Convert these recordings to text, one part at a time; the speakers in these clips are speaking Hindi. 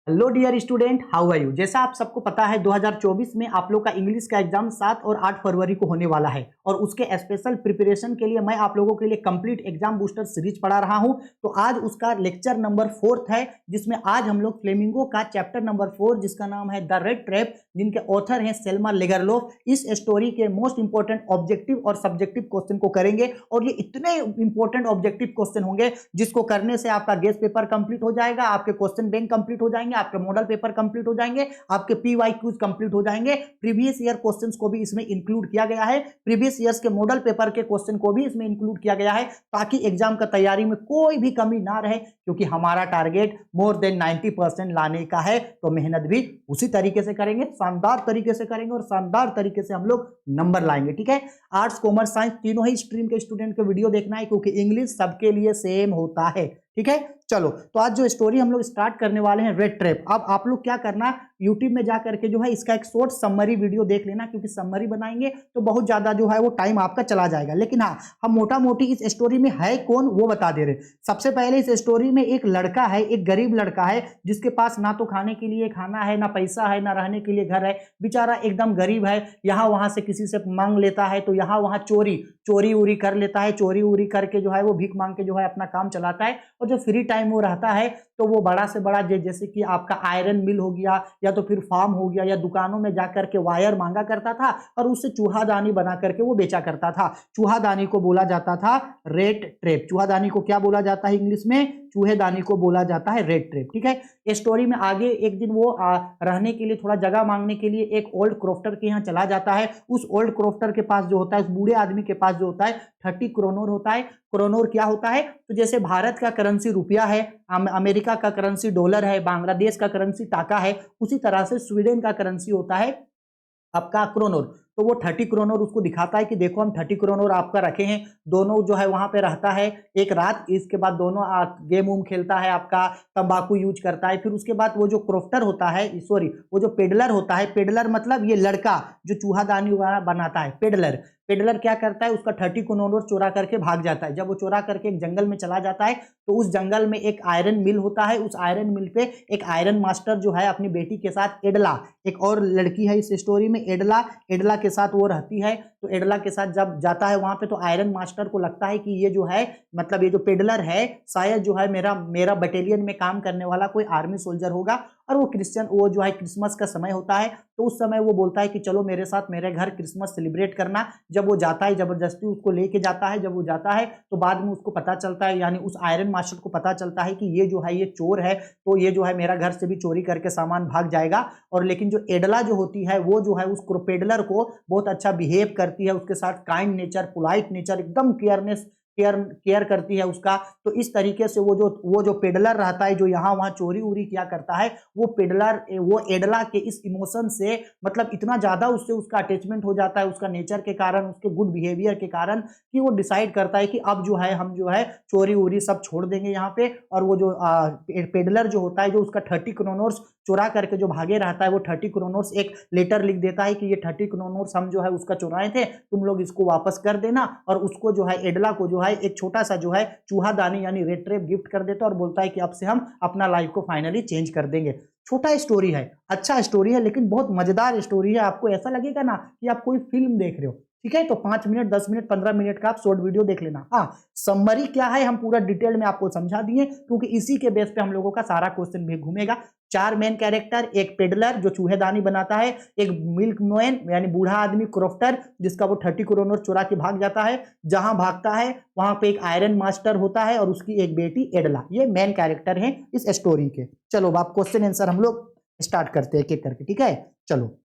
Hello dear student, how are you. जैसा आप सबको पता है 2024 में आप लोग का इंग्लिश का एग्जाम 7 और 8 फरवरी को होने वाला है और उसके स्पेशल प्रिपरेशन के लिए मैं आप लोगों के लिए कंप्लीट एग्जाम बूस्टर सीरीज पढ़ा रहा हूं। तो आज उसका लेक्चर नंबर 4 है, जिसमें आज हम लोग फ्लेमिंगो का चैप्टर नंबर 4 जिसका नाम है द रेड ट्रैप, जिनके ऑथर हैं सेल्मा लेगरलोफ, इस स्टोरी के मोस्ट इंपॉर्टेंट ऑब्जेक्टिव और सब्जेक्टिव क्वेश्चन को करेंगे। और ये इतने इंपॉर्टेंट ऑब्जेक्टिव क्वेश्चन होंगे जिसको करने से आपका गेस पेपर कंप्लीट हो जाएगा, आपके क्वेश्चन बैंक कंप्लीट हो जाएंगे, आपके मॉडल पेपर कंप्लीट हो जाएंगे, आपके पीवाईक्यूज कंप्लीट हो जाएंगे। प्रीवियस ईयर क्वेश्चंस को भी इसमें इंक्लूड किया गया है, प्रीवियस ईयर्स के मॉडल पेपर के क्वेश्चन को भी इसमें इंक्लूड किया गया है, ताकि एग्जाम का तैयारी में कोई भी कमी ना रहे, क्योंकि हमारा टारगेट मोर देन 90% लाने का है। तो मेहनत भी उसी तरीके से करेंगे, शानदार तरीके से करेंगे और शानदार तरीके से हम लोग नंबर लाएंगे। ठीक है, आर्ट्स कॉमर्स साइंस तीनों ही स्ट्रीम के स्टूडेंट को वीडियो देखना है, क्योंकि इंग्लिश सबके लिए सेम होता है। ठीक है, चलो तो आज जो स्टोरी हम लोग स्टार्ट करने वाले हैं रेड ट्रैप। अब आप लोग क्या करना, यूट्यूब में जा करके जो है इसका एक शॉर्ट समरी वीडियो देख लेना, क्योंकि समरी बनाएंगे तो बहुत ज्यादा जो है वो टाइम आपका चला जाएगा। लेकिन हाँ, हम मोटा मोटी इस स्टोरी में है कौन वो बता दे रहे। सबसे पहले इस स्टोरी में एक लड़का है, एक गरीब लड़का है, जिसके पास ना तो खाने के लिए खाना है, ना पैसा है, ना रहने के लिए घर है। बेचारा एकदम गरीब है, यहाँ वहां से किसी से मांग लेता है, तो यहाँ वहां चोरी उरी कर लेता है, चोरी उरी करके जो है वो भीख मांग के जो है अपना काम चलाता है। और जो फ्री टाइम वो रहता है तो वो बड़ा से बड़ा जैसे कि आपका आयरन मिल हो गया, या तो फिर फार्म हो गया, या दुकानों में जाकर के वायर मांगा करता था और उससे चूहादानी बना करके वो बेचा करता था। चूहादानी को बोला जाता था रेड ट्रैप। चूहादानी को क्या बोला जाता है इंग्लिश में? चूहेदानी को बोला जाता है रेड ट्रैप। ठीक है, स्टोरी में आगे एक दिन वो रहने के लिए थोड़ा जगह मांगने के लिए एक ओल्ड क्रॉफ्टर के यहाँ चला जाता है। उस ओल्ड क्रॉफ्टर के पास जो होता है, उस बूढ़े आदमी के पास जो होता है 30 क्रोनोर होता है। क्रोनोर क्या होता है? तो जैसे भारत का करेंसी रुपया है, अमेरिका का करेंसी डॉलर है, बांग्लादेश का करेंसी टाका है, उसी तरह से स्वीडन का करेंसी होता है आपका क्रोनोर। तो वो 30 क्रोनोर उसको दिखाता है कि देखो हम 30 क्रोनोर आपका रखे हैं। दोनों जो है वहां पे रहता है एक रात, इसके बाद दोनों गेम वूम खेलता है, आपका तंबाकू यूज करता है। फिर उसके बाद वो जो क्रोफ्टर होता है, सॉरी वो जो पेडलर होता है, पेडलर मतलब ये लड़का जो चूहादानी बनाता है, पेडलर। पेडलर क्या करता है, उसका 30 क्रोनोर चोरा करके भाग जाता है। जब वो चोरा करके एक जंगल में चला जाता है, तो उस जंगल में एक आयरन मिल होता है। उस आयरन मिल पे एक आयरन मास्टर जो है अपनी बेटी के साथ, एडला एक और लड़की है इस स्टोरी में, एडला एडला के साथ वो रहती है। तो एडला के साथ जब जाता है वहां पे, तो आयरन मास्टर को लगता है कि ये जो है, मतलब ये जो पेडलर है शायद जो है मेरा बटालियन में काम करने वाला कोई आर्मी सोल्जर होगा। और वो जो है क्रिसमस का समय होता है, तो उस समय वो बोलता है कि चलो मेरे साथ मेरे घर क्रिसमस सेलिब्रेट करना। जब वो जाता है, जबरदस्ती उसको लेके जाता है। जब वो जाता है तो बाद में उसको पता चलता है, यानी उस आयरन मास्टर को पता चलता है कि ये जो है ये चोर है, तो ये जो है मेरा घर से भी चोरी करके सामान भाग जाएगा। और लेकिन जो एडला जो होती है, वो जो है उस पेडलर को बहुत अच्छा बिहेव करती है, उसके साथ काइंड नेचर, पोलाइट नेचर, एकदम केयर करती है उसका। तो इस तरीके से वो जो पेडलर रहता है, जो यहाँ वहाँ चोरी उरी किया करता है, वो पेडलर वो एडला के इस इमोशन से, मतलब इतना ज्यादा उससे उसका अटैचमेंट हो जाता है, उसका नेचर के कारण, उसके गुड बिहेवियर के कारण, कि वो डिसाइड करता है कि अब जो है हम जो है चोरी उरी सब छोड़ देंगे यहाँ पे। और वो जो पेडलर जो होता है, जो उसका 30 क्रोनोर्स चुरा करके जो भागे रहता है, वो 30 क्रोनोर्स एक लेटर लिख देता है कि ये 30 क्रोनोर्स हम जो है उसका चुराए थे, तुम लोग इसको वापस कर देना। और उसको जो है एडला को जो है एक छोटा सा जो है चूहादानी यानी रेड ट्रैप गिफ्ट कर देता है, और बोलता है कि अब से हम अपना लाइफ को फाइनली चेंज कर देंगे। छोटा स्टोरी है, अच्छा स्टोरी है, लेकिन बहुत मजेदार स्टोरी है। आपको ऐसा लगेगा ना कि आप कोई फिल्म देख रहे हो। ठीक है, तो 5 मिनट 10 मिनट 15 मिनट का आप शॉर्ट वीडियो देख लेना। हाँ, समरी क्या है हम पूरा डिटेल में आपको समझा दिए, क्योंकि इसी के बेस पे हम लोगों का सारा क्वेश्चन भी घूमेगा। 4 मेन कैरेक्टर, एक पेडलर जो चूहेदानी बनाता है, एक मिल्क मैन यानी बूढ़ा आदमी क्रोफ्टर जिसका वो 30 क्रोनोर चुरा के भाग जाता है। जहां भागता है वहां पे एक आयरन मास्टर होता है और उसकी एक बेटी एडला। ये मेन कैरेक्टर हैं इस स्टोरी के। चलो आप क्वेश्चन आंसर हम लोग स्टार्ट करते हैं एक एक करके। ठीक है, चलो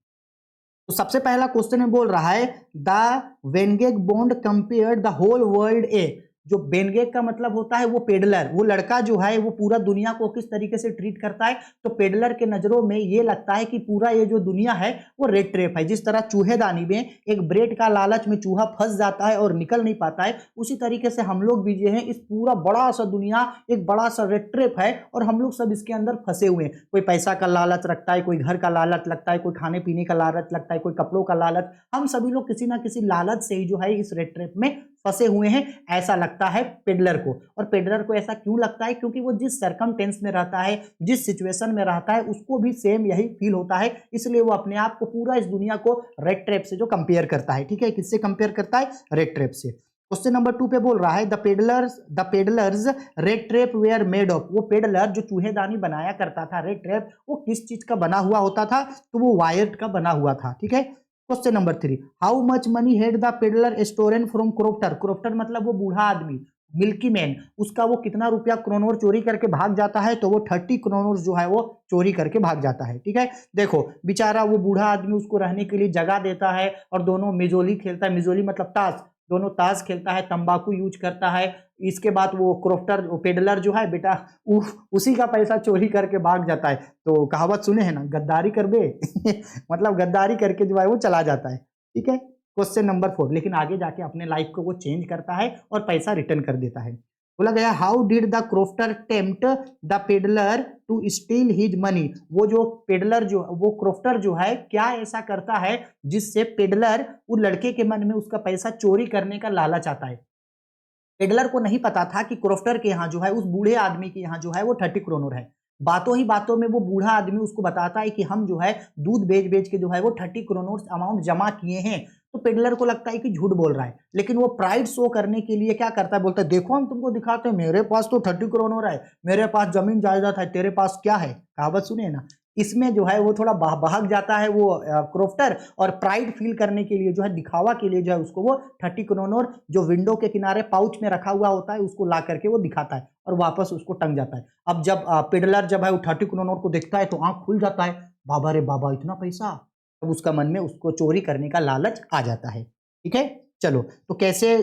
तो सबसे पहला क्वेश्चन में बोल रहा है द वेनगेग bond compared the whole world a. जो बेनगेग का मतलब होता है वो पेडलर, वो लड़का जो है वो पूरा दुनिया को किस तरीके से ट्रीट करता है। तो पेडलर के नजरों में ये लगता है कि पूरा ये जो दुनिया है वो रेड ट्रैप है। जिस तरह चूहेदानी में एक ब्रेड का लालच में चूहा फंस जाता है और निकल नहीं पाता है, उसी तरीके से हम लोग भी जो है इस पूरा बड़ा सा दुनिया एक बड़ा सा रेड ट्रैप है, और हम लोग सब इसके अंदर फंसे हुए हैं। कोई पैसा का लालच रखता है, कोई घर का लालच लगता है, कोई खाने पीने का लालच लगता है, कोई कपड़ों का लालच। हम सभी लोग किसी ना किसी लालच से ही जो है इस रेड ट्रैप में फंसे हुए हैं ऐसा लगता है पेडलर को। और पेडलर को ऐसा क्यों लगता है? क्योंकि वो जिस सरकमटेंस में रहता है, जिस सिचुएशन में रहता है, उसको भी सेम यही फील होता है, इसलिए वो अपने आप को पूरा इस दुनिया को रेट ट्रैप से जो कंपेयर करता है। ठीक है, किससे कंपेयर करता है? रेट ट्रैप से। क्वेश्चन नंबर 2 पे बोल रहा है the peddlers rate trap where made of. वो पेडलर जो चूहेदानी बनाया करता था, रेट ट्रैप, वो किस चीज का बना हुआ होता था? तो वो वायर का बना हुआ था। ठीक है। Question number 3, how much money had the peddler stolen from crofter. Crofter मतलब वो बूढ़ा आदमी, मिल्की मैन, उसका वो कितना रुपया क्रोनोर चोरी करके भाग जाता है? तो वो 30 क्रोनोर जो है वो चोरी करके भाग जाता है। ठीक है, देखो बेचारा वो बूढ़ा आदमी उसको रहने के लिए जगह देता है और दोनों मिजोली खेलता है, मिजोली मतलब ताश, दोनों ताश खेलता है, तंबाकू यूज करता है। इसके बाद वो क्रोफ्टर पेडलर जो है बेटा उसी का पैसा चोरी करके भाग जाता है। तो कहावत सुने हैं ना, गद्दारी कर बे मतलब गद्दारी करके जो है वो चला जाता है। ठीक है। क्वेश्चन नंबर 4, लेकिन आगे जाके अपने लाइफ को वो चेंज करता है और पैसा रिटर्न कर देता है। बोला गया how did the crofter tempt the peddler to steal his money. वो जो पेडलर जो वो क्रोफ्टर जो है क्या ऐसा करता है जिससे पेडलर उस लड़के के मन में उसका पैसा चोरी करने का लालच आता है। पेडलर को नहीं पता था कि क्रोफ्टर के यहाँ जो है, उस बूढ़े आदमी के यहाँ जो है वो 30 क्रोनर है। बातों ही बातों में वो बूढ़ा आदमी उसको बताता है कि हम जो है दूध बेच बेच के जो है वो 30 क्रोनर अमाउंट जमा किए हैं। तो पेडलर को लगता है कि झूठ बोल रहा है, लेकिन वो प्राइड शो करने के लिए क्या करता है, बोलता है देखो हम तुमको दिखाते हैं, मेरे पास तो 30 क्रोनर है, मेरे पास जमीन जायदाद है, तेरे पास क्या है। कहावत सुने ना। इसमें जो है वो थोड़ा बहक जाता है वो क्रोफ्टर, और प्राइड फील करने के लिए जो है, दिखावा के लिए जो है उसको वो 30 क्रोनर जो विंडो के किनारे पाउच में रखा हुआ होता है उसको ला करके वो दिखाता है और वापस उसको टंग जाता है। अब जब पेडलर जब है वो 30 क्रोनर को देखता है तो आंख खुल जाता है, बाबा रे बाबा इतना पैसा। तब उसका मन में उसको चोरी करने का लालच आ जाता है। ठीक है, चलो तो कैसे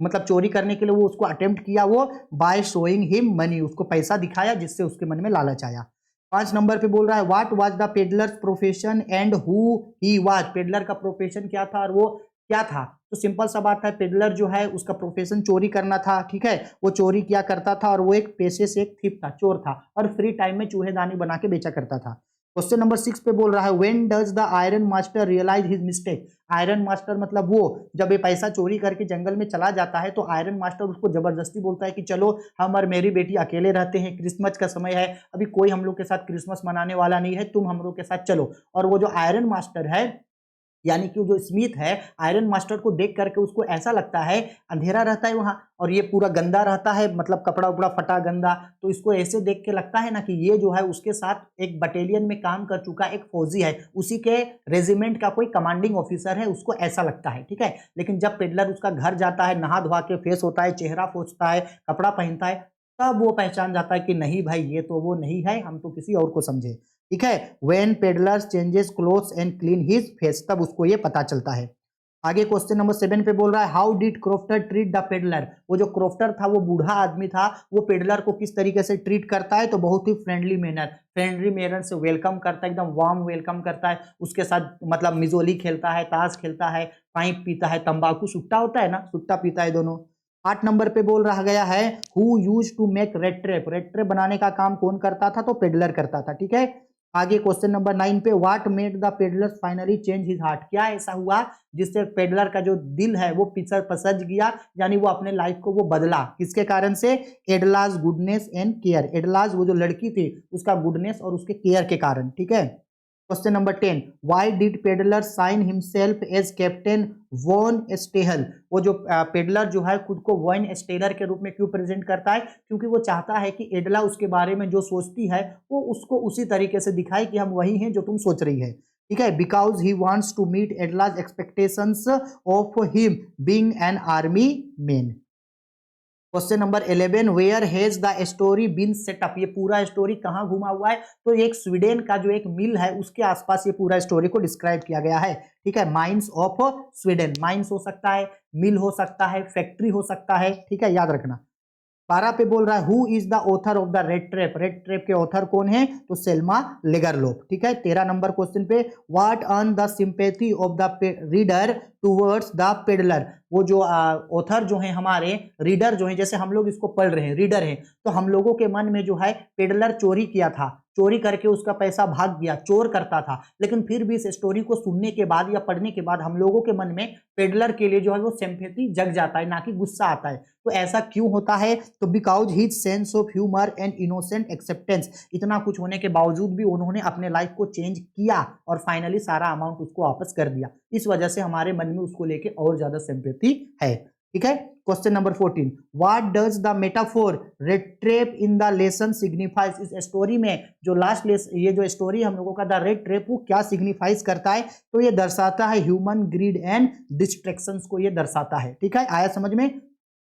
मतलब चोरी करने के लिए वो उसको अटेम्प्ट किया, वो बाय शोइंग हिम मनी, उसको पैसा दिखाया जिससे उसके मन में लालच आया। 5 नंबर पे बोल रहा है what was the peddlers profession and who he was. Peddler का प्रोफेशन क्या था और वो क्या था? तो सिंपल सा बात है, पेडलर जो है उसका प्रोफेशन चोरी करना था। ठीक है, वो चोरी किया करता था और वो एक पेशे से एक थीप था, चोर था, और फ्री टाइम में चूहेदानी बना के बेचा करता था। क्वेश्चन नंबर 6 पे बोल रहा है when does the iron master realize his mistake. Iron master मतलब वो जब ये पैसा चोरी करके जंगल में चला जाता है तो आयरन मास्टर उसको जबरदस्ती बोलता है कि चलो हम और मेरी बेटी अकेले रहते हैं, क्रिसमस का समय है, अभी कोई हम लोग के साथ क्रिसमस मनाने वाला नहीं है, तुम हम लोग के साथ चलो। और वो जो आयरन मास्टर है यानी कि जो स्मिथ है, आयरन मास्टर को देख करके उसको ऐसा लगता है, अंधेरा रहता है वहां और ये पूरा गंदा रहता है, मतलब कपड़ा उपड़ा फटा गंदा, तो इसको ऐसे देख के लगता है ना कि ये जो है उसके साथ एक बटालियन में काम कर चुका एक फौजी है, उसी के रेजिमेंट का कोई कमांडिंग ऑफिसर है, उसको ऐसा लगता है। ठीक है, लेकिन जब पेडलर उसका घर जाता है, नहा धोआ के फ्रेश होता है, चेहरा पोंछता है, कपड़ा पहनता है, तब वो पहचान जाता है कि नहीं भाई ये तो वो नहीं है, हम तो किसी और को समझे। ठीक है, when peddler changes clothes and clean his face, तब उसको ये पता चलता है। आगे क्वेश्चन नंबर 7 पे बोल रहा है how did crofter treat the peddler. वो जो क्रोफ्टर था, वो बूढ़ा आदमी था, वो पेडलर को किस तरीके से ट्रीट करता है? तो बहुत ही फ्रेंडली मैनर से वेलकम करता है, एकदम वार्म वेलकम करता है, उसके साथ मतलब मिजोली खेलता है, ताश खेलता है, पाइप पीता है, तंबाकू सुट्टा होता है ना, सुट्टा पीता है दोनों। 8 नंबर पे बोल रहा गया है who use to make red trap. Red trap बनाने का काम कौन करता था? तो पेडलर करता था। ठीक है, आगे क्वेश्चन नंबर 9 पे what made the peddler finally change his heart. क्या ऐसा हुआ जिससे पेडलर का जो दिल है वो पसज गया, यानी वो अपने लाइफ को वो बदला, किसके कारण से? एडलाज गुडनेस एंड केयर। एडलाज वो जो लड़की थी उसका गुडनेस और उसके केयर के कारण। ठीक है, question number 10 why did peddler sign himself as captain von Stahle. वो जो पेडलर जो है खुद को वॉन स्टेलर के रूप में क्यों प्रेजेंट करता है? क्योंकि वो चाहता है कि एडला उसके बारे में जो सोचती है वो उसको उसी तरीके से दिखाए कि हम वही हैं जो तुम सोच रही है। ठीक है, because he wants to meet Edla's expectations of him being an army man. Question number 11 where has the story been set up. ये पूरा स्टोरी कहाँ घुमा हुआ है? तो एक स्वीडन का जो एक मिल है उसके आसपास ये पूरा स्टोरी को डिस्क्राइब किया गया है। ठीक है, माइंस ऑफ स्वीडन, माइंस हो सकता है, मिल हो सकता है, फैक्ट्री हो सकता है। ठीक है, याद रखना। 12 पे बोल रहा है who is the author of the red trap. Red trap के ऑथर कौन है? तो सेल्मा लेगरलोफ। ठीक है, 13 नंबर क्वेश्चन पे what earn the sympathy of the reader towards the peddler. वो जो ऑथर जो है हमारे, रीडर जो है, जैसे हम लोग इसको पढ़ रहे हैं, रीडर है, तो हम लोगों के मन में जो है पेडलर चोरी किया था, चोरी करके उसका पैसा भाग गया, चोर करता था, लेकिन फिर भी इस स्टोरी को सुनने के बाद या पढ़ने के बाद हम लोगों के मन में पेडलर के लिए जो है वो सिंपैथी जग जाता है, ना कि गुस्सा आता है। तो ऐसा क्यों होता है? तो because his sense of humour and innocent acceptance, इतना कुछ होने के बावजूद भी उन्होंने अपने लाइफ को चेंज किया और फाइनली सारा अमाउंट उसको वापस कर दिया। इस वजह से हमारे मन में उसको लेके और ज्यादा सिंपैथी है। ठीक है, question number 14, what does the metaphor red trap in the lesson signifies, इस स्टोरी में जो लास्ट ये जो स्टोरी हम लोगों का द रेड ट्रेप वो क्या सिग्निफाइज करता है? तो ये दर्शाता है ह्यूमन ग्रीड एंड डिस्ट्रैक्शंस को ये दर्शाता है। ठीक है, आया समझ में?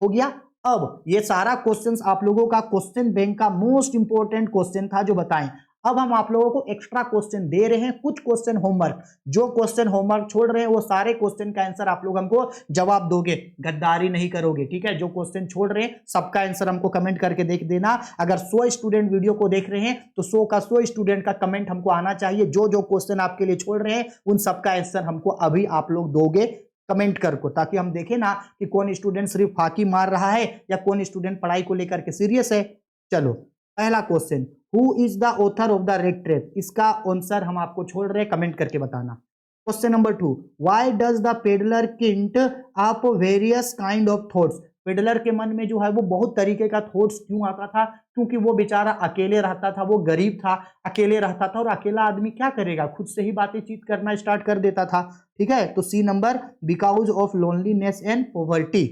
हो गया। अब ये सारा क्वेश्चंस आप लोगों का क्वेश्चन बैंक का मोस्ट इंपॉर्टेंट क्वेश्चन था जो बताएं। अब हम आप लोगों को एक्स्ट्रा क्वेश्चन दे रहे हैं, कुछ क्वेश्चन होमवर्क, जो क्वेश्चन होमवर्क छोड़ रहे हैं वो सारे क्वेश्चन का आंसर आप लोग हमको जवाब दोगे, गद्दारी नहीं करोगे। ठीक है, जो क्वेश्चन छोड़ रहे हैं सबका आंसर हमको कमेंट करके देख देना। अगर 100 स्टूडेंट वीडियो को देख रहे हैं तो 100 का 100 स्टूडेंट का कमेंट हमको आना चाहिए। जो जो क्वेश्चन आपके लिए छोड़ रहे हैं उन सबका आंसर हमको अभी आप लोग दोगे कमेंट कर को, ताकि हम देखें ना कि कौन स्टूडेंट सिर्फ फाकी मार रहा है या कौन स्टूडेंट पढ़ाई को लेकर के सीरियस है। चलो, पहला question, who is the author of the red trap, इसका आंसर हम आपको छोड़ रहे हैं, कमेंट करके बताना। Question number 2, why does the peddler Kint up various kind of thoughts, peddler के मन में जो है वो बहुत तरीके का थॉट्स क्यों आता था? क्योंकि वो बेचारा अकेले रहता था, वो गरीब था, अकेले रहता था, और अकेला आदमी क्या करेगा, खुद से ही बातें करना स्टार्ट कर देता था। ठीक है, तो C number, because of loneliness and poverty.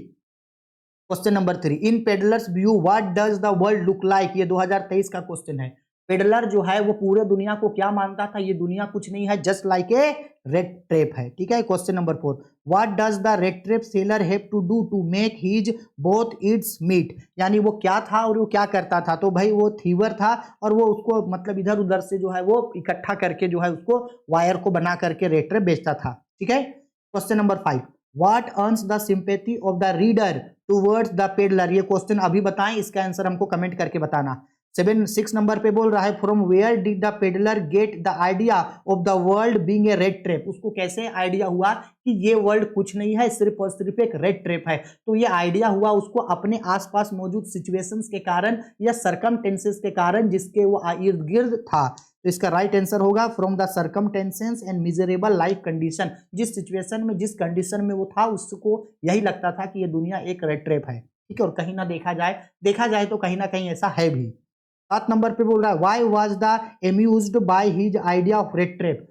Question number 3, in peddler's view what does the world look like, ये 2023 का क्वेश्चन है। पेडलर जो है वो पूरे दुनिया को क्या मानता था? ये दुनिया कुछ नहीं है, just like a red trap है। ठीक है, question number 4, what does the red trap seller have to do to make his both ends meet, यानी वो क्या था और वो क्या करता था? तो भाई वो थीवर था और वो उसको मतलब इधर उधर से जो है वो इकट्ठा करके जो है उसको वायर को बना करके रेड ट्रेप बेचता था। ठीक है, question number 5, what earns the sympathy of the reader towards the peddler, ये क्वेश्चन अभी बताएं, इसका आंसर हमको कमेंट करके बताना। 6 नंबर पे बोल रहा है, from where did the peddler get the idea of the world being a red trap, उसको कैसे आइडिया हुआ कि ये वर्ल्ड कुछ नहीं है, सिर्फ और सिर्फ एक रेड ट्रैप है? तो ये आइडिया हुआ उसको अपने आसपास मौजूद सिचुएशंस के कारण या सरकमटेंसेस के कारण जिसके वो इर्द गिर्द था। तो इसका राइट आंसर होगा from the circumstances and miserable life condition, जिस सिचुएशन में जिस कंडीशन में वो था उसको यही लगता था कि ये दुनिया एक रेड ट्रैप है। ठीक है, और कहीं ना देखा जाए तो कहीं ना कहीं ऐसा है भी। 7 नंबर पे बोल रहा है, why was the amused by his idea of rat trap,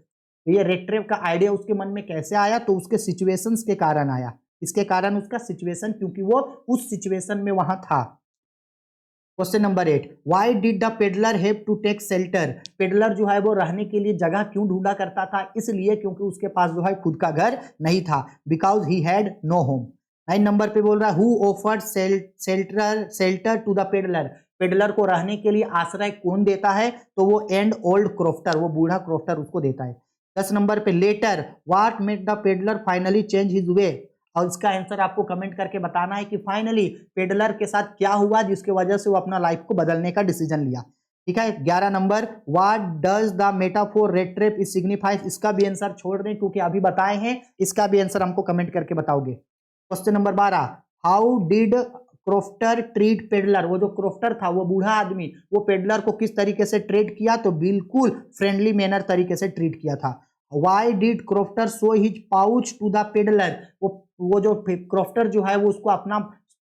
ये रेड ट्रैप का आइडिया उसके मन में कैसे आया? तो उसके सिचुएशंस के कारण आया, इसके कारण उसका सिचुएशन, क्योंकि वो उस सिचुएशन में वहां था। Question number 8, why did the peddler have to take shelter, peddler जो है वो रहने के लिए जगह क्यों ढूंढा करता था? इसलिए क्योंकि उसके पास जो है खुद का घर नहीं था, because he had no home. 9 number पे बोल रहा है, who offered shelter to the peddler, peddler को रहने के लिए आश्रय कौन देता है? तो वो एंड ओल्ड क्रॉफ्टर, वो बूढ़ा क्रॉफ्टर उसको देता है। 10 नंबर पे, later what made the peddler finally change his way, और इसका आंसर आपको कमेंट करके बताना है कि फाइनली पेडलर के साथ क्या हुआ जिसकी वजह से वो अपना लाइफ को बदलने का डिसीजन लिया। ठीक है, 11 number, what does the metaphor red trap is signifies, इसका भी आंसर छोड़ दें क्योंकि अभी बताए हैं, इसका भी आंसर हमको कमेंट करके बताओगे। Question number 12, how did crofter treat peddler, वो जो क्रॉफ्टर था वो बूढ़ा आदमी वो पेडलर को किस तरीके से ट्रीट किया? तो बिल्कुल फ्रेंडली मैनर तरीके से ट्रीट किया था। Why did crofter show his pouch to the peddler, वो जो क्रॉफ्टर जो है वो उसको अपना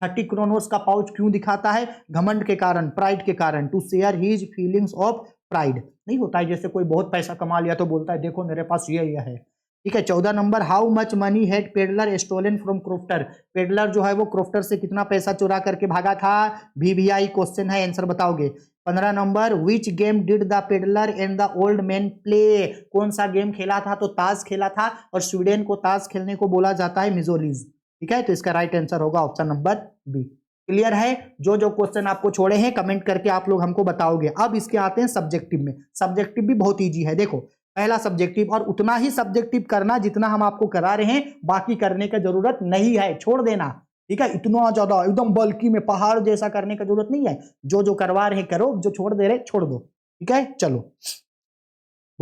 30 क्रोनोस का पाउच क्यों दिखाता है? घमंड के कारण, प्राइड के कारण, to share his feelings of pride. नहीं होता है जैसे कोई बहुत पैसा कमा लिया तो बोलता है देखो मेरे पास ये है। ठीक है, 14 number, how much money had peddler stolen from crofter, peddler जो है वो क्रॉफ्टर से कितना पैसा चुरा करके भागा था? VVI क्वेश्चन है, आंसर बताओगे। 15 number, which game did the peddler and the old man play, कौन सा गेम खेला था? तो ताश खेला था, और स्वीडन को ताश खेलने को बोला जाता है मिजोलीज। ठीक है, तो इसका राइट आंसर होगा ऑप्शन नंबर बी। क्लियर है? जो जो क्वेश्चन आपको छोड़े हैं कमेंट करके आप लोग हमको बताओगे। अब इसके आते हैं सब्जेक्टिव में, सब्जेक्टिव भी बहुत ईजी है। देखो, पहला सब्जेक्टिव, और उतना ही सब्जेक्टिव करना जितना हम आपको करा रहे हैं, बाकी करने की जरूरत नहीं है, छोड़ देना। ठीक है, इतना ज्यादा एकदम बल्कि में पहाड़ जैसा करने की जरूरत नहीं है, जो जो करवा रहे करो, जो छोड़ दे रहे छोड़ दो। ठीक है, चलो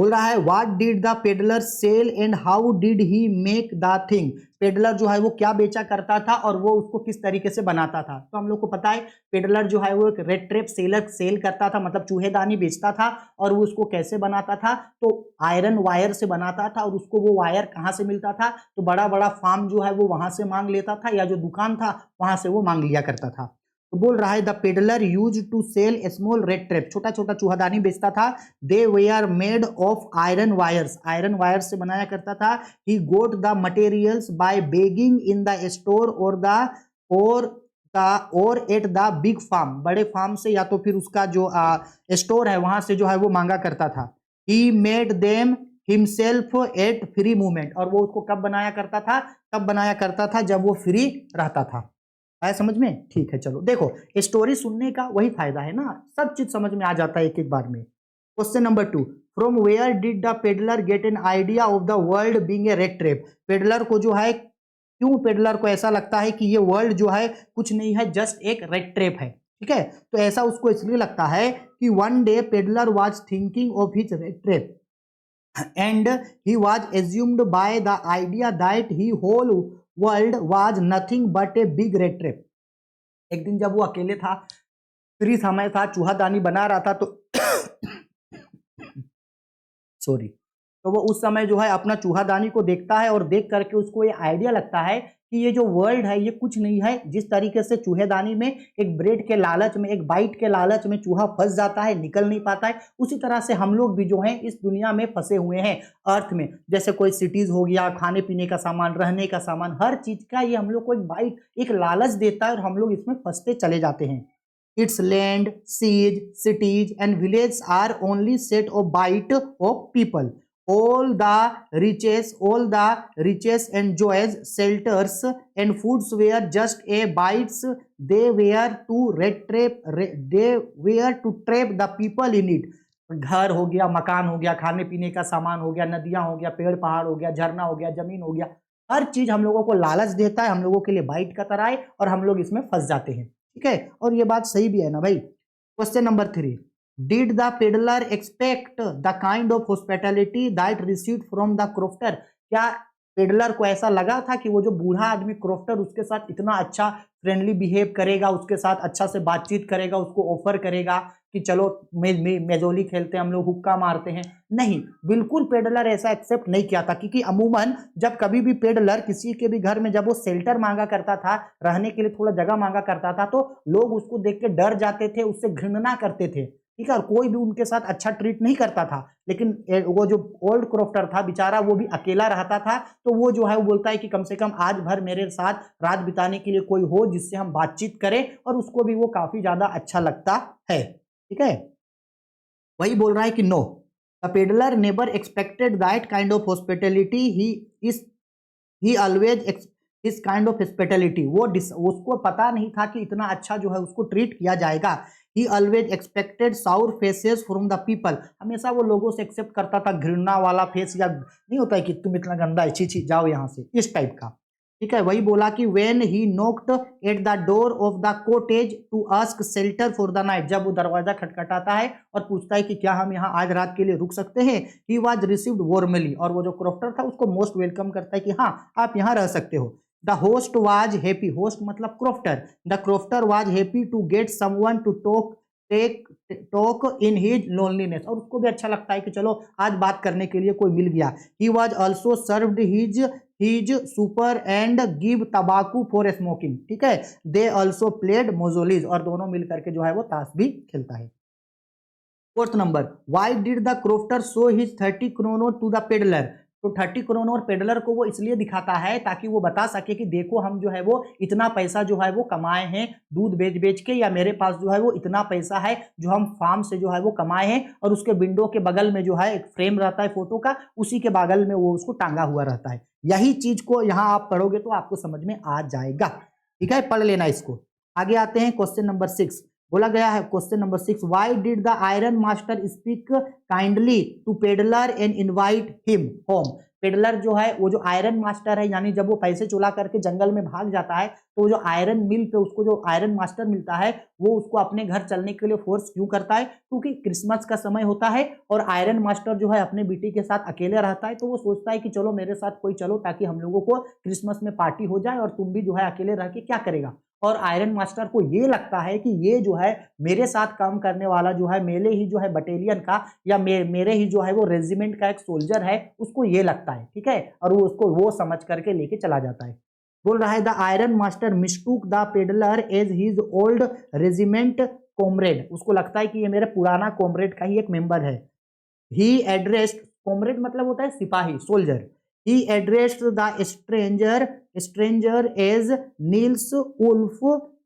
बोल रहा है what did the peddler sell and how did he make the thing. Peddler जो है वो क्या बेचा करता था और वो उसको किस तरीके से बनाता था। तो हम लोग को पता है पेडलर जो है वो एक रेड ट्रेप सेलर सेल करता था, मतलब चूहेदानी बेचता था। और वो उसको कैसे बनाता था, तो आयरन वायर से बनाता था। और उसको वो वायर कहाँ से मिलता था, तो बड़ा बड़ा फार्म जो है वो वहां से मांग लेता था, या जो दुकान था वहां से वो मांग लिया करता था। तो बोल रहा है the peddler use to sell small rat trap, छोटा छोटा चूहादानी बेचता था। They were made of iron wires, iron wire से बनाया करता था। He got the materials by begging in the store और एट द बिग फार्म, बड़े फार्म से या तो फिर उसका जो स्टोर है वहां से जो है वो मांगा करता था। He made them himself at free movement, और वो उसको कब बनाया करता था, तब बनाया करता था जब वो फ्री रहता था। आया समझ में? ठीक है, चलो देखो स्टोरी सुनने का वही फायदा है ना, सब चीज समझ में आ जाता है एक एक बार में। Question number 2, from where did the peddler get an idea of the world being a red trap. Peddler को जो है, क्यों पेडलर को ऐसा लगता है कि ये वर्ल्ड जो है कुछ नहीं है, जस्ट एक रेड ट्रैप है। ठीक है, तो ऐसा उसको इसलिए लगता है कि one day peddler was thinking of his red trap and he was assumed by the idea that he whole world was nothing but a big red trap। एक दिन जब वो अकेले था, फ्री समय था, चूहादानी बना रहा था, तो सॉरी, तो वो उस समय जो है अपना चूहादानी को देखता है और देख करके उसको ये आइडिया लगता है कि ये जो वर्ल्ड है ये कुछ नहीं है। जिस तरीके से चूहेदानी में एक ब्रेड के लालच में, एक बाइट के लालच में चूहा फंस जाता है, निकल नहीं पाता है, उसी तरह से हम लोग भी जो हैं इस दुनिया में फंसे हुए हैं अर्थ में। जैसे कोई सिटीज हो गया, खाने पीने का सामान, रहने का सामान, हर चीज का ये हम लोग को एक बाइट, एक लालच देता है और हम लोग इसमें फंसते चले जाते हैं। Its land, seas, cities and villages are only set of bite of people. All the riches and joys, shelters and foods were just a bites. They were to trap the people in it. घर हो गया, मकान हो गया, खाने पीने का सामान हो गया, नदियां हो गया, पेड़ पहाड़ हो गया, झरना हो गया, जमीन हो गया, हर चीज हम लोगों को लालच देता है, हम लोगों के लिए बाइट का तरह है और हम लोग इसमें फंस जाते हैं। ठीक है, और ये बात सही भी है ना भाई। Question number 3, did the peddler expect the kind of hospitality that received from the crofter. क्या पेडलर को ऐसा लगा था कि वो जो बूढ़ा आदमी क्रोफ्टर उसके साथ इतना अच्छा फ्रेंडली बिहेव करेगा, उसके साथ अच्छा से बातचीत करेगा, उसको ऑफर करेगा कि चलो मेजोली खेलते हैं हम लोग, हुक्का मारते हैं? नहीं, बिल्कुल पेडलर ऐसा एक्सेप्ट नहीं किया था। क्योंकि अमूमन जब कभी भी पेडलर किसी के भी घर में जब वो शेल्टर मांगा करता था, रहने के लिए थोड़ा जगह मांगा करता था, तो लोग उसको देख के डर जाते थे, उससे घृणा करते थे। ठीक है, और कोई भी उनके साथ अच्छा ट्रीट नहीं करता था। लेकिन वो जो ओल्ड क्रोफ्टर था बेचारा, वो भी अकेला रहता था, तो वो जो है वो बोलता है कि कम से कम आज भर मेरे साथ रात बिताने के लिए कोई हो जिससे हम बातचीत करें, और उसको भी वो काफी ज्यादा अच्छा लगता है। ठीक है, वही बोल रहा है कि no, the peddler never expected that kind of hospitality, he always is kind of hospitality, वो उसको पता नहीं था कि इतना अच्छा जो है उसको ट्रीट किया जाएगा। ही always expected साउर faces from the people, हमेशा वो लोगों से एक्सेप्ट करता था घृणा वाला फेस, या नहीं होता है कि तुम इतना गंदा है, छी छी जाओ यहाँ से, इस टाइप का। ठीक है, वही बोला कि when he knocked at the door of the cottage to ask shelter for the night, जब वो दरवाजा खटखटाता है और पूछता है कि क्या हम यहाँ आज रात के लिए रुक सकते हैं, ही वाज रिसीव्ड वार्मली, और वो जो क्रोफ्टर था उसको मोस्ट वेलकम करता है कि हाँ आप यहाँ रह सकते हो। The host was happy, host मतलब crofter, the crofter was happy to get someone to talk in his loneliness, और उसको भी अच्छा लगता है कि चलो आज बात करने के लिए कोई मिल गया। He was also served his supper and give tobacco for smoking. ठीक है, दे ऑल्सो प्लेड मोजोलीज, और दोनों मिल करके जो है वो ताश भी खेलता है। Fourth number, why did the crofter show his 30 kronor to the peddler. तो 30 क्रोनोर पेडलर को वो इसलिए दिखाता है ताकि वो बता सके कि देखो हम जो है वो इतना पैसा जो है वो कमाए हैं दूध बेच बेच के, या मेरे पास जो है वो इतना पैसा है जो हम फार्म से जो है वो कमाए हैं। और उसके विंडो के बगल में जो है एक फ्रेम रहता है फोटो का, उसी के बगल में वो उसको टांगा हुआ रहता है। यही चीज को यहाँ आप पढ़ोगे तो आपको समझ में आ जाएगा। ठीक है, पढ़ लेना इसको। आगे आते हैं क्वेश्चन नंबर 6, बोला गया है question number 6, why did the iron master speak kindly to peddler and invite him home. Peddler जो है वो जो आयरन मास्टर है, यानी जब वो पैसे चुरा करके जंगल में भाग जाता है तो जो आयरन मिल पे उसको जो आयरन मास्टर मिलता है वो उसको अपने घर चलने के लिए फोर्स क्यों करता है, क्योंकि क्रिसमस का समय होता है और आयरन मास्टर जो है अपने बेटी के साथ अकेले रहता है, तो वो सोचता है कि चलो मेरे साथ कोई चलो ताकि हम लोगों को क्रिसमस में पार्टी हो जाए और तुम भी जो है अकेले रह के क्या करेगा। और आयरन मास्टर को ये लगता है कि ये जो है मेरे साथ काम करने वाला जो है मेरे ही जो है बटालियन का या मेरे ही जो है वो रेजिमेंट का एक सोल्जर है, उसको ये लगता है, ठीक है, और वो उसको वो समझ करके लेके चला जाता है। बोल रहा है the iron master mistook the peddler as his old regiment comrade, उसको लगता है कि ये मेरे पुराना कॉमरेड का ही एक मेंबर है। ही एड्रेस्ड, कॉमरेड मतलब होता है सिपाही, soldier. He addressed the stranger as Nils Olof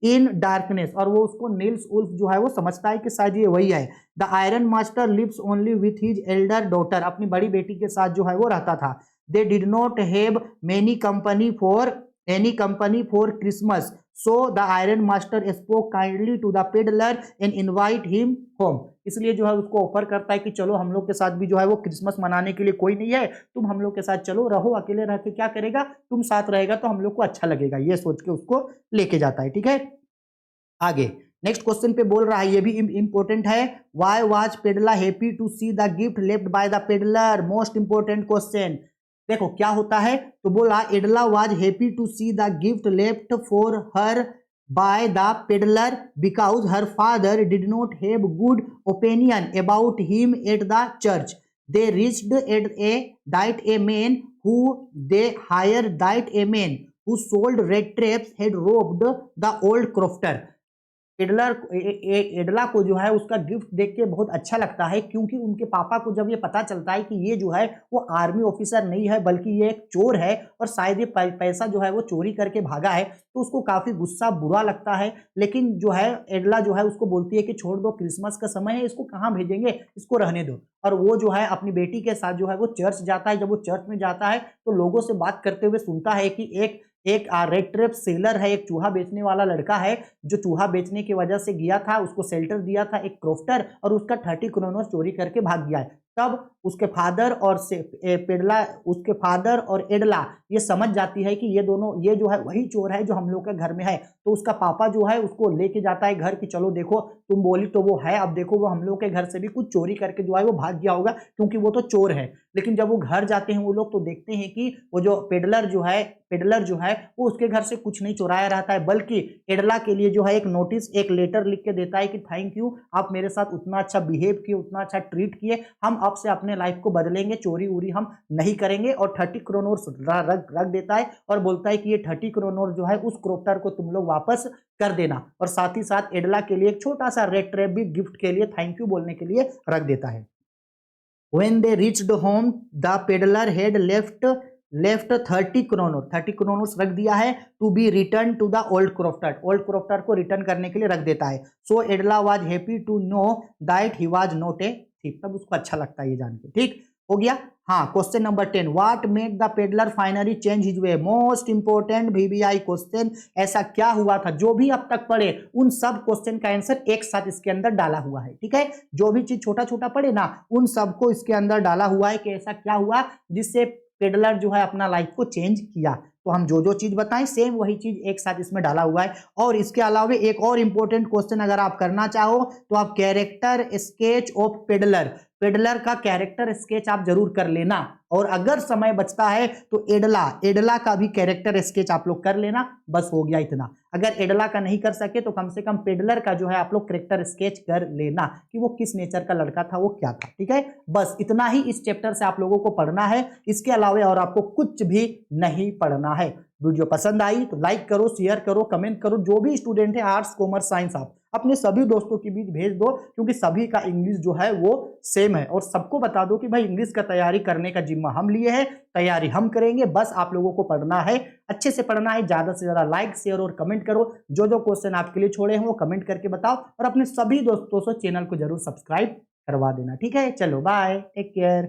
in darkness, और वो उसको नील्स उल्फ जो है वो समझता है कि शायद ये वही है। The iron master lives only with his elder daughter, अपनी बड़ी बेटी के साथ जो है वो रहता था। They did not have many company for any company for Christmas, so the iron master spoke kindly to the peddler and invite him home, इसलिए जो है उसको ऑफर करता है कि चलो हम लोग के साथ भी जो है वो क्रिसमस मनाने के लिए कोई नहीं है, तुम हम लोग के साथ चलो, रहो, अकेले रह के क्या करेगा, तुम साथ रहेगा तो हम लोग को अच्छा लगेगा, ये सोच के उसको लेके जाता है। ठीक है, आगे नेक्स्ट क्वेश्चन पे बोल रहा है, ये भी इंपॉर्टेंट है, why was Edla happy to see the gift left by the peddler, most important question. देखो क्या होता है, तो बोला Edla was happy to see the gift left for her by the peddler because her father did not have good opinion about him at the church, they reached at a diet a man who they hire diet a man who sold rat traps had robed the old crofter. Edla को जो है उसका गिफ्ट देख के बहुत अच्छा लगता है, क्योंकि उनके पापा को जब ये पता चलता है कि ये जो है वो आर्मी ऑफिसर नहीं है बल्कि ये एक चोर है और शायद ये पैसा जो है वो चोरी करके भागा है, तो उसको काफी गुस्सा बुरा लगता है। लेकिन जो है एडला जो है उसको बोलती है कि छोड़ दो, क्रिसमस का समय है, इसको कहाँ भेजेंगे, इसको रहने दो। और वो जो है अपनी बेटी के साथ जो है वो चर्च जाता है। जब वो चर्च में जाता है तो लोगों से बात करते हुए सुनता है कि एक रेड ट्रेप सेलर है, एक चूहा बेचने वाला लड़का है जो चूहा बेचने की वजह से गया था, उसको शेल्टर दिया था एक क्रॉफ्टर और उसका 30 क्रोनोस चोरी करके भाग गया है। तब उसके फादर और उसके फादर और एडला ये समझ जाती है कि ये दोनों, ये जो है वही चोर है जो हम लोग के घर में है। तो उसका पापा जो है उसको लेके जाता है घर की, चलो देखो तुम बोली तो वो है, अब देखो वो हम लोग के घर से भी कुछ चोरी करके जो है वो भाग गया होगा क्योंकि वो तो चोर है। लेकिन जब वो घर जाते हैं वो लोग तो देखते हैं कि वो जो पेडलर जो है वो उसके घर से कुछ नहीं चुराया रहता है, बल्कि एडला के लिए जो है एक नोटिस, एक लेटर लिख के देता है कि थैंक यू, आप मेरे साथ उतना अच्छा बिहेव किए, उतना अच्छा ट्रीट किए, हम अब से अपने लाइफ को बदलेंगे, चोरी उरी हम नहीं करेंगे। और 30 क्रोनोर्स रख देता है और बोलता है कि ये 30 क्रोनोर्स जो है उस क्रोप्टर को तुम लोग वापस कर देना, और साथ ही साथ एडला के लिए एक छोटा सा रेड ट्रैप भी गिफ्ट के लिए थैंक यू बोलने के लिए रख देता है। When they reached home, the peddler had left 30 kronor रख दिया है to be return to the old crofter को रिटर्न करने के लिए रख देता है। So Edla was happy to know that he was not a thief, तब उसको अच्छा लगता है ये जान के। ठीक हो गया। हाँ, question number 10, what made the peddler finally change his way, most important VBI question. ऐसा क्या हुआ था, जो भी अब तक पढ़े उन सब क्वेश्चन का आंसर एक साथ इसके अंदर डाला हुआ है। ठीक है, जो भी चीज छोटा छोटा पढ़े ना उन सबको इसके अंदर डाला हुआ है कि ऐसा क्या हुआ जिससे पेडलर जो है अपना लाइफ को चेंज किया। तो हम जो जो चीज बताएं सेम वही चीज एक साथ इसमें डाला हुआ है। और इसके अलावा एक और इंपॉर्टेंट क्वेश्चन अगर आप करना चाहो तो आप कैरेक्टर स्केच ऑफ पेडलर का कैरेक्टर स्केच आप जरूर कर लेना, और अगर समय बचता है तो एडला का भी कैरेक्टर स्केच आप लोग कर लेना, बस हो गया इतना। अगर एडला का नहीं कर सके तो कम से कम पेडलर का जो है आप लोग कैरेक्टर स्केच कर लेना कि वो किस नेचर का लड़का था, वो क्या था। ठीक है, बस इतना ही इस चैप्टर से आप लोगों को पढ़ना है, इसके अलावा और आपको कुछ भी नहीं पढ़ना है। वीडियो पसंद आई तो लाइक करो, शेयर करो, कमेंट करो। जो भी स्टूडेंट है आर्ट्स कॉमर्स साइंस आप अपने सभी दोस्तों के बीच भेज दो, क्योंकि सभी का इंग्लिश जो है वो सेम है। और सबको बता दो कि भाई इंग्लिश का तैयारी करने का जिम्मा हम लिए हैं, तैयारी हम करेंगे, बस आप लोगों को पढ़ना है, अच्छे से पढ़ना है। ज्यादा से ज्यादा लाइक शेयर और कमेंट करो, जो जो क्वेश्चन आपके लिए छोड़े हैं वो कमेंट करके बताओ, और अपने सभी दोस्तों से चैनल को जरूर सब्सक्राइब करवा देना। ठीक है, चलो बाय, टेक केयर।